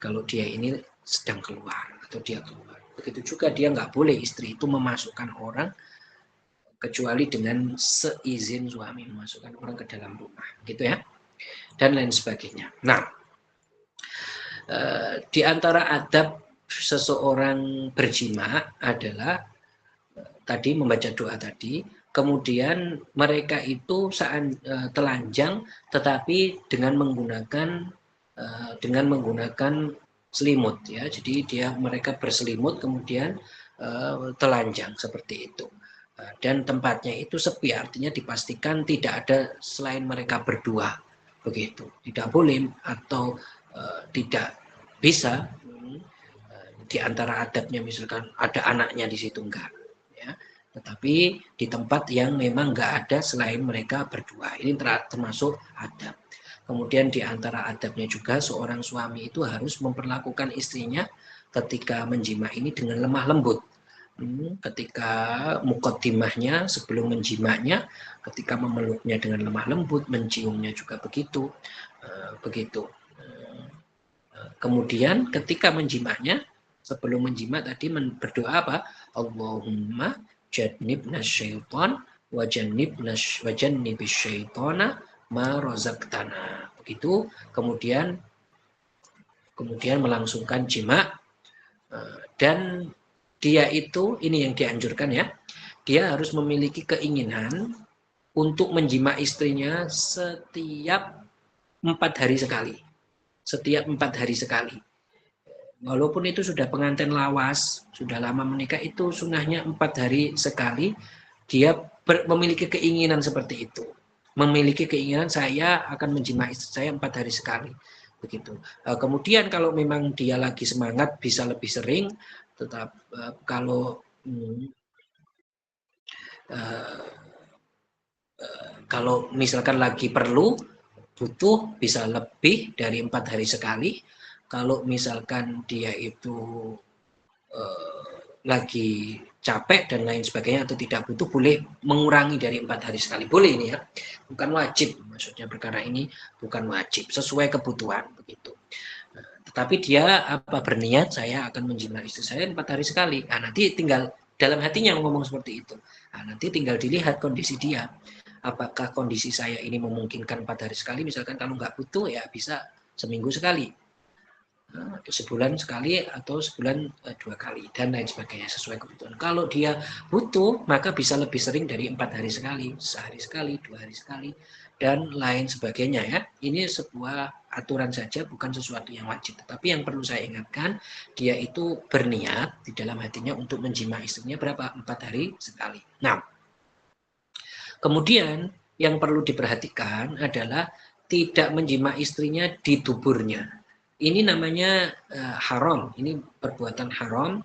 kalau dia ini sedang keluar atau dia keluar. Begitu juga dia nggak boleh istri itu memasukkan orang kecuali dengan seizin suami, memasukkan orang ke dalam rumah, gitu ya, dan lain sebagainya. Nah, di antara adab seseorang berjima adalah tadi membaca doa tadi, kemudian mereka itu saat telanjang, tetapi dengan menggunakan selimut ya. Jadi mereka berselimut kemudian telanjang seperti itu. Dan tempatnya itu sepi, artinya dipastikan tidak ada selain mereka berdua, begitu. Tidak boleh atau tidak bisa di antara adabnya misalkan ada anaknya di situ, enggak ya, tetapi di tempat yang memang enggak ada selain mereka berdua, ini termasuk adab. Kemudian di antara adabnya juga seorang suami itu harus memperlakukan istrinya ketika menjima ini dengan lemah lembut. Ketika mukaddimahnya sebelum menjimanya, ketika memeluknya dengan lemah lembut, menciumnya juga begitu, begitu. Kemudian ketika menjimanya, sebelum menjima tadi berdoa apa? Allahumma jannibna syaitan wa jannibis syaitana ma razaqtana. Begitu, kemudian melangsungkan jima, dan dia itu, ini yang dianjurkan ya, dia harus memiliki keinginan untuk menjima istrinya setiap 4 hari sekali. Setiap 4 hari sekali. Walaupun itu sudah pengantin lawas, sudah lama menikah, itu sunnahnya 4 hari sekali. Dia memiliki keinginan seperti itu. Memiliki keinginan saya akan menjima istri saya 4 hari sekali. Begitu. Kemudian kalau memang dia lagi semangat bisa lebih sering, tetap kalau kalau misalkan lagi perlu butuh bisa lebih dari 4 hari sekali. Kalau misalkan dia itu lagi capek dan lain sebagainya atau tidak butuh, boleh mengurangi dari 4 hari sekali. Boleh ini ya, bukan wajib. Maksudnya perkara ini bukan wajib, sesuai kebutuhan begitu. Tetapi dia berniat saya akan menjima istri saya 4 hari sekali. Nah, nanti tinggal dalam hatinya ngomong seperti itu. Nah, nanti tinggal dilihat kondisi dia. Apakah kondisi saya ini memungkinkan 4 hari sekali? Misalkan kalau nggak butuh ya bisa seminggu sekali. Sebulan sekali atau sebulan 2 kali dan lain sebagainya sesuai kebutuhan. Kalau dia butuh maka bisa lebih sering dari 4 hari sekali, sehari sekali, 2 hari sekali dan lain sebagainya ya. Ini sebuah aturan saja, bukan sesuatu yang wajib. Tetapi yang perlu saya ingatkan, dia itu berniat di dalam hatinya untuk menjima istrinya berapa? 4 hari sekali. Nah, kemudian yang perlu diperhatikan adalah tidak menjima istrinya di duburnya. Ini namanya haram, ini perbuatan haram.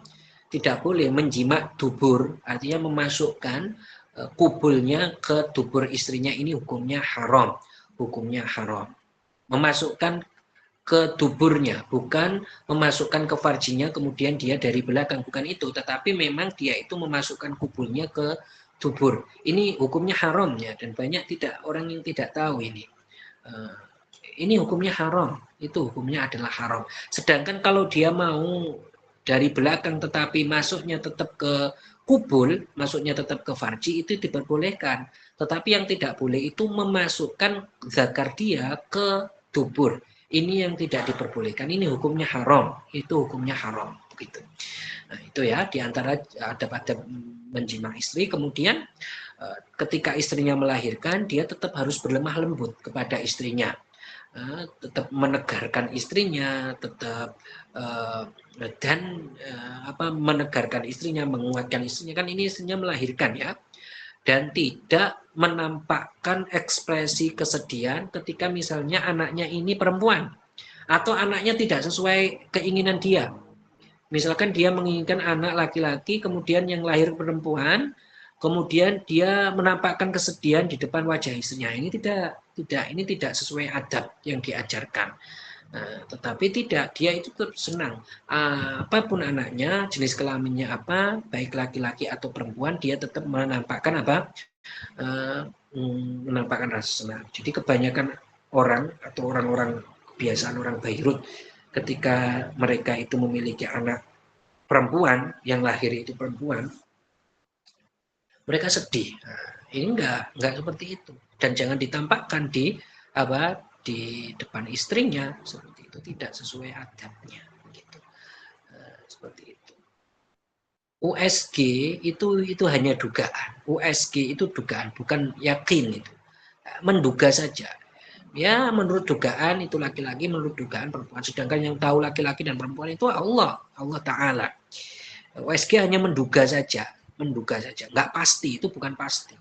Tidak boleh menjima dubur, artinya memasukkan kubulnya ke dubur istrinya, ini hukumnya haram. Hukumnya haram. Memasukkan ke duburnya, bukan memasukkan ke farjinya kemudian dia dari belakang, bukan itu, tetapi memang dia itu memasukkan kubulnya ke dubur. Ini hukumnya haram ya, dan banyak orang yang tidak tahu ini. Ini hukumnya haram, itu hukumnya adalah haram. Sedangkan kalau dia mau dari belakang tetapi masuknya tetap ke kubul, masuknya tetap ke farji, itu diperbolehkan. Tetapi yang tidak boleh itu memasukkan zakar dia ke dubur. Ini yang tidak diperbolehkan, ini hukumnya haram, itu hukumnya haram. Begitu. Nah, itu ya, diantara adab-adab menjima istri. Kemudian ketika istrinya melahirkan, dia tetap harus berlemah lembut kepada istrinya. Tetap menegarkan istrinya, tetap menegarkan istrinya, menguatkan istrinya, kan ini istrinya melahirkan ya, dan tidak menampakkan ekspresi kesedihan ketika misalnya anaknya ini perempuan atau anaknya tidak sesuai keinginan dia. Misalkan dia menginginkan anak laki-laki, kemudian yang lahir perempuan, kemudian dia menampakkan kesedihan di depan wajah istrinya. Ini tidak sesuai adab yang diajarkan. Nah, tetapi tidak, dia itu tetap senang. Apapun anaknya, jenis kelaminnya apa, baik laki-laki atau perempuan, dia tetap menampakkan menampakkan rasa senang. Jadi kebanyakan orang atau orang-orang kebiasaan orang Beirut, ketika mereka itu memiliki anak perempuan, yang lahir itu perempuan, mereka sedih. Nah, ini enggak seperti itu, dan jangan ditampakkan di depan istrinya seperti itu, tidak sesuai adabnya gitu. Seperti itu. USG itu hanya dugaan. USG itu dugaan, bukan yakin itu. Menduga saja. Ya, menurut dugaan itu laki-laki, menurut dugaan perempuan. Sedangkan yang tahu laki-laki dan perempuan itu Allah Ta'ala. USG hanya menduga saja, nggak pasti, itu bukan pasti.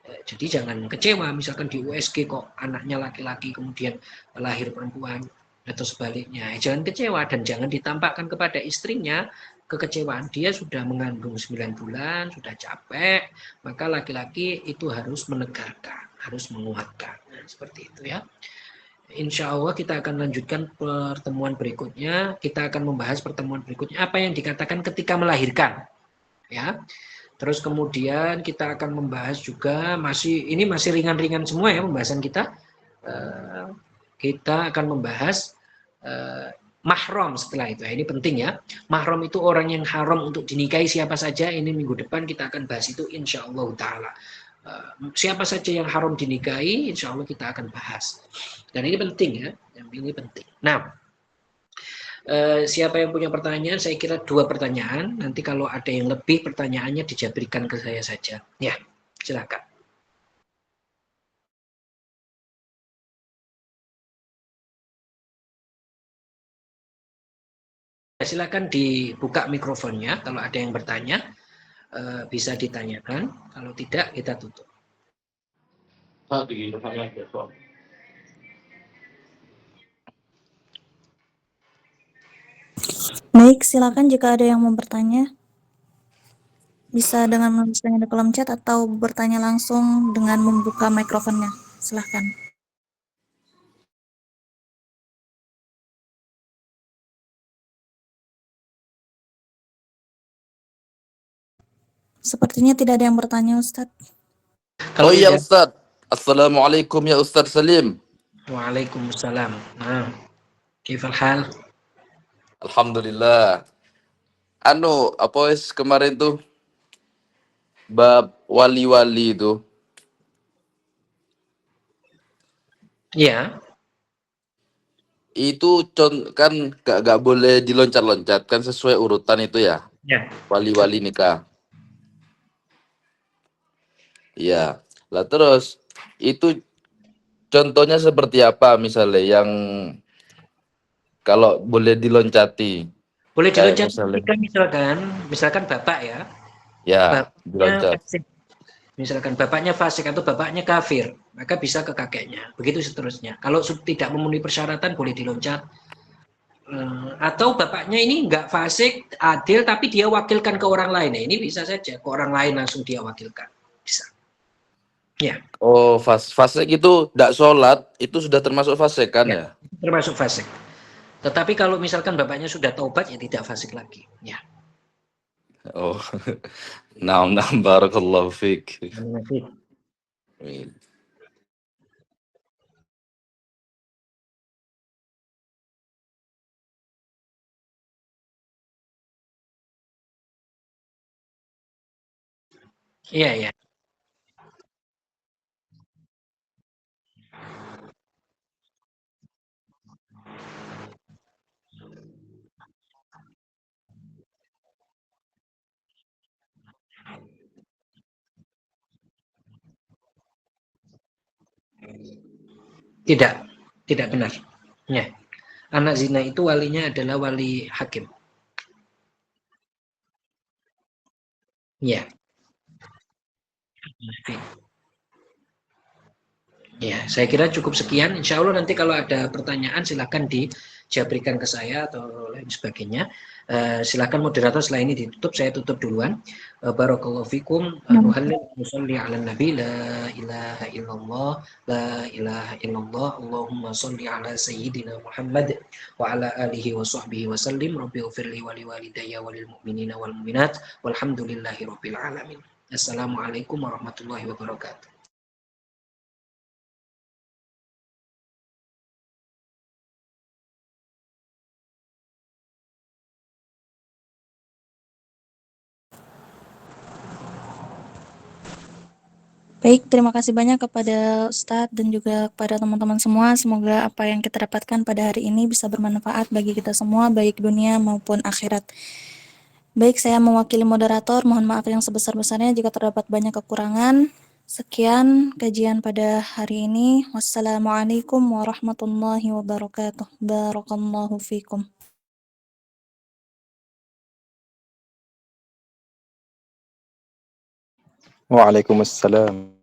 Jadi jangan kecewa misalkan di USG kok anaknya laki-laki kemudian lahir perempuan atau sebaliknya. Jangan kecewa dan jangan ditampakkan kepada istrinya kekecewaan. Dia sudah mengandung 9 bulan, sudah capek, maka laki-laki itu harus menegarkan, harus menguatkan. Nah, seperti itu ya. Insya Allah kita akan lanjutkan pertemuan berikutnya. Kita akan membahas pertemuan berikutnya apa yang dikatakan ketika melahirkan. Ya. Terus kemudian kita akan membahas juga masih ringan-ringan semua ya pembahasan kita. Kita akan membahas mahram setelah itu. Ini penting ya. Mahram itu orang yang haram untuk dinikahi siapa saja. Ini minggu depan kita akan bahas itu insya Allah Ta'ala. Siapa saja yang haram dinikahi, insya Allah kita akan bahas. Dan ini penting ya. Ini penting. Nah, siapa yang punya pertanyaan? Saya kira 2 pertanyaan. Nanti kalau ada yang lebih pertanyaannya dijabarkan ke saya saja. Ya, silakan. Silakan dibuka mikrofonnya. Kalau ada yang bertanya, bisa ditanyakan. Kalau tidak, kita tutup. Baik, silakan jika ada yang mau bertanya. Bisa dengan menulisnya di kolom chat atau bertanya langsung dengan membuka mikrofonnya. Silakan. Sepertinya tidak ada yang bertanya, Ustadz. Kalau Oh iya tidak, Ustadz. Assalamualaikum ya Ustadz Salim. waalaikumsalam. Nah, kifal hal? Alhamdulillah. Apa wis kemarin tuh bab wali-wali Ya, itu kan gak boleh diloncat-loncat kan sesuai urutan itu ya, ya. wali-wali nikah. Iya. Lah terus itu contohnya seperti apa misalnya yang kalau boleh diloncati Boleh kayak diloncat misalnya ketika misalkan bapak ya, ya bapaknya diloncat. fasik. Misalkan bapaknya fasik atau bapaknya kafir, maka bisa ke kakeknya. Begitu seterusnya. Kalau tidak memenuhi persyaratan boleh diloncat. Atau bapaknya ini nggak fasik, adil, tapi dia wakilkan ke orang lain. Nah, ini bisa saja ke orang lain langsung dia wakilkan. Bisa. Ya, Oh, fasik itu tidak sholat, itu sudah termasuk fasik kan ya, ya? termasuk fasik. Tetapi kalau misalkan bapaknya sudah taubat, ya tidak fasik lagi. Ya. Oh, naam, naam, barakallahu fiik. Amin. Iya, ya. Tidak, tidak benar. Ya. Anak zina itu walinya adalah wali hakim. Ya. Ya, saya kira cukup sekian. Insya Allah nanti kalau ada pertanyaan silahkan dijabrikan ke saya atau lain sebagainya. Silahkan moderator setelah ini ditutup, saya tutup duluan. Barakallahu fikum. Nuhallil musalli ala nabi la ilaha illallah la ilaha illallah Allahumma salli ala sayyidina Muhammad wa ala alihi wa sahbihi wa sallim. Rabbi ufirli wali walidayya walil mu'minina wal mu'minat walhamdulillahi rabbil alamin. Assalamualaikum warahmatullahi wabarakatuh. Baik, terima kasih banyak kepada Ustadz dan juga kepada teman-teman semua. Semoga apa yang kita dapatkan pada hari ini bisa bermanfaat bagi kita semua, baik dunia maupun akhirat. Baik, saya mewakili moderator, mohon maaf yang sebesar-besarnya jika terdapat banyak kekurangan. Sekian kajian pada hari ini. Wassalamualaikum warahmatullahi wabarakatuh. Barakallahu fikum. Waalaikumsalam.